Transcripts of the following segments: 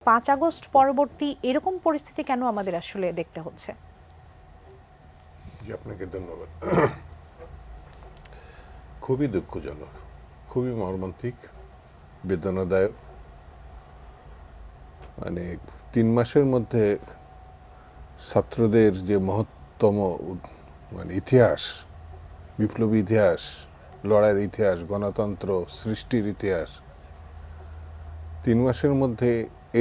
5 August পরবর্তী এরকম পরিস্থিতি কেন আমাদের আসলে দেখতে হচ্ছে? জি, আপনাকে ধন্যবাদ। খুবই দুঃখজনক, খুবই মর্মান্তিক, বেদনাদায়ক। মানে 3 মাসের মধ্যে ছাত্রদের যে মহত্তম মানে ইতিহাস, বিপ্লবী ইতিহাস, লড়াইয়ের ইতিহাস, গণতন্ত্র সৃষ্টির ইতিহাস, 3 মাসের মধ্যে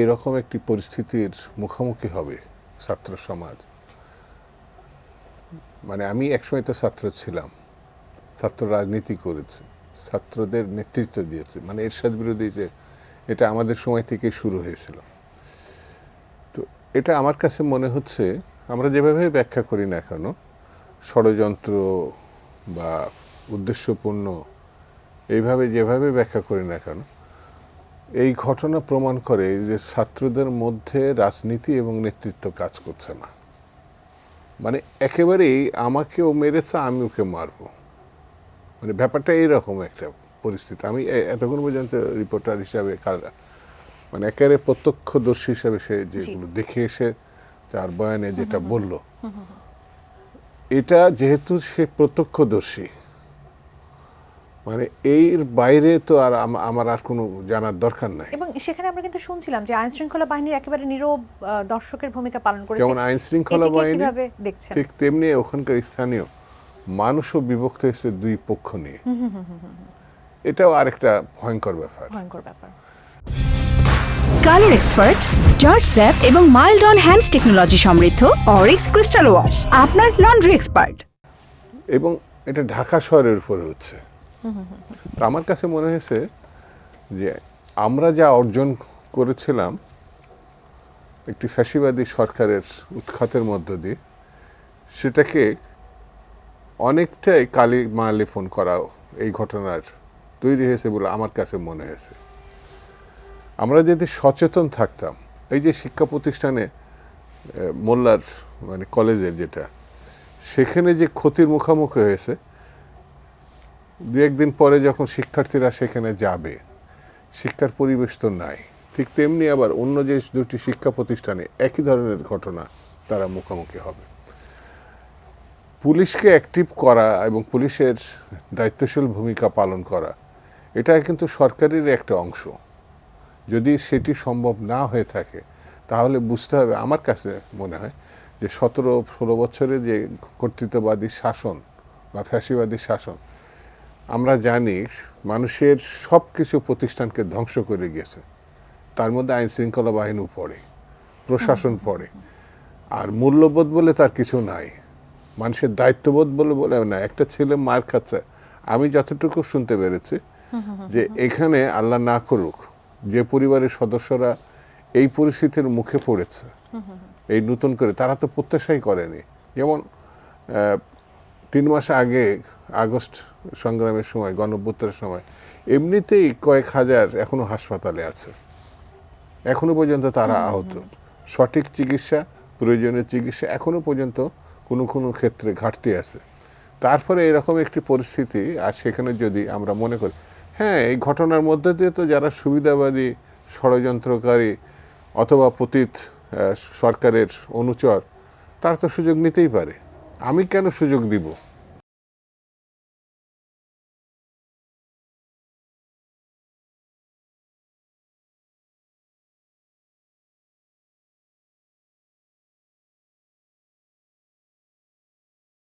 এরকম একটি পরিস্থিতির মুখোমুখি হবে ছাত্র সমাজ। মানে আমি একসময় তো ছাত্র ছিলাম, ছাত্র রাজনীতি করেছে, ছাত্রদের নেতৃত্ব দিয়েছে, মানে এরশাদ বিরোধী যে এটা আমাদের সময় থেকে শুরু হয়েছিল। তো এটা আমার কাছে মনে হচ্ছে, আমরা যেভাবে ব্যাখ্যা করি না কেন, ষড়যন্ত্র বা উদ্দেশ্যপূর্ণ এইভাবে যেভাবে ব্যাখ্যা করি না কেন, এই ঘটনা প্রমাণ করে যে ছাত্রদের মধ্যে রাজনীতি এবং নেতৃত্ব কাজ করছে না। মানে একেবারেই আমাকেও মেরেছে, আমি ওকে মারবো, মানে ব্যাপারটা এইরকম একটা পরিস্থিতি। আমি এতক্ষণ পর্যন্ত রিপোর্টার হিসাবে মানে একেবারে প্রত্যক্ষদর্শী হিসাবে সে যেগুলো দেখে এসে তার বয়ানে যেটা বলল, এটা যেহেতু সে প্রত্যক্ষদর্শী, মানে এর বাইরে তো আর আমার আর কোনো জানার দরকার নাই। এবং সেখানে আমরা কিন্তু শুনছিলাম যে আইন শৃঙ্খলা বাহিনীর একেবারে নীরব দর্শকের ভূমিকা পালন করেছে। যেমন আইন শৃঙ্খলা বাহিনী দেখছেন, ঠিক তেমনি ওখানকার স্থানীয় মানুষও বিভক্ত হয়েছে দুই পক্ষ নিয়ে। এটাও আরেকটা ভয়ঙ্কর ব্যাপার। কালার এক্সপার্ট, জর্জ স্যাপ এবং মাইল্ড অন হ্যান্ডস টেকনোলজি সমৃদ্ধ অরিক্স ক্রিস্টাল ওয়াশ আপনার লন্ড্রি এক্সপার্ট। এবং এটা ঢাকা শহরের উপরে হচ্ছে। তো আমার কাছে মনে হয়েছে যে আমরা যা অর্জন করেছিলাম একটি ফ্যাসিবাদী সরকারের উৎখাতের মধ্য দিয়ে, সেটাকে অনেকটাই কালিমা লেপন করা এই ঘটনার তৈরি হয়েছে বলে আমার কাছে মনে হয়েছে। আমরা যদি সচেতন থাকতাম, এই যে শিক্ষা প্রতিষ্ঠানে মোল্লার মানে কলেজের যেটা, সেখানে যে ক্ষতির মুখোমুখি হয়েছে, দু একদিন পরে যখন শিক্ষার্থীরা সেখানে যাবে, শিক্ষার পরিবেশ তো নাই। ঠিক তেমনি আবার অন্য যে দুটি শিক্ষা প্রতিষ্ঠানে একই ধরনের ঘটনা তারা মুখোমুখি হবে। পুলিশকে অ্যাক্টিভ করা এবং পুলিশের দায়িত্বশীল ভূমিকা পালন করা, এটা কিন্তু সরকারের একটা অংশ। যদি সেটি সম্ভব না হয়ে থাকে তাহলে বুঝতে হবে, আমার কাছে মনে হয় যে 17-16 বছরের যে কর্তৃত্ববাদী শাসন বা ফ্যাসিবাদী শাসন, আমরা জানি মানুষের সব কিছু প্রতিষ্ঠানকে ধ্বংস করে গেছে। তার মধ্যে আইন শৃঙ্খলা বাহিনীও পড়ে, প্রশাসন পড়ে। আর মূল্যবোধ বলে তার কিছু নাই, মানুষের দায়িত্ববোধ বলে না। একটা ছেলে মার খাচ্ছে, আমি যতটুকু শুনতে পেরেছি যে এখানে আল্লাহ না করুক যে পরিবারের সদস্যরা এই পরিস্থিতির মুখে পড়েছে এই নতুন করে, তারা তো প্রত্যাশাই করেনি। যেমন 3 মাস আগে আগস্ট সংগ্রামের সময়, গণঅভ্যুত্থানের সময় এমনিতেই কয়েক হাজার এখনো হাসপাতালে আছে, এখনো পর্যন্ত তারা আহত। সঠিক চিকিৎসা, প্রয়োজনীয় চিকিৎসা এখনো পর্যন্ত কোনো কোনো ক্ষেত্রে ঘাটতি আছে। তারপরে এরকম একটি পরিস্থিতি, আর সেখানে যদি আমরা মনে করি হ্যাঁ এই ঘটনার মধ্যে দিয়ে তো যারা সুবিধাবাদী, ষড়যন্ত্রকারী অথবা পতিত সরকারের অনুচর, তারা তো সুযোগ নিতেই পারে। আমি কেন সুযোগ দিব?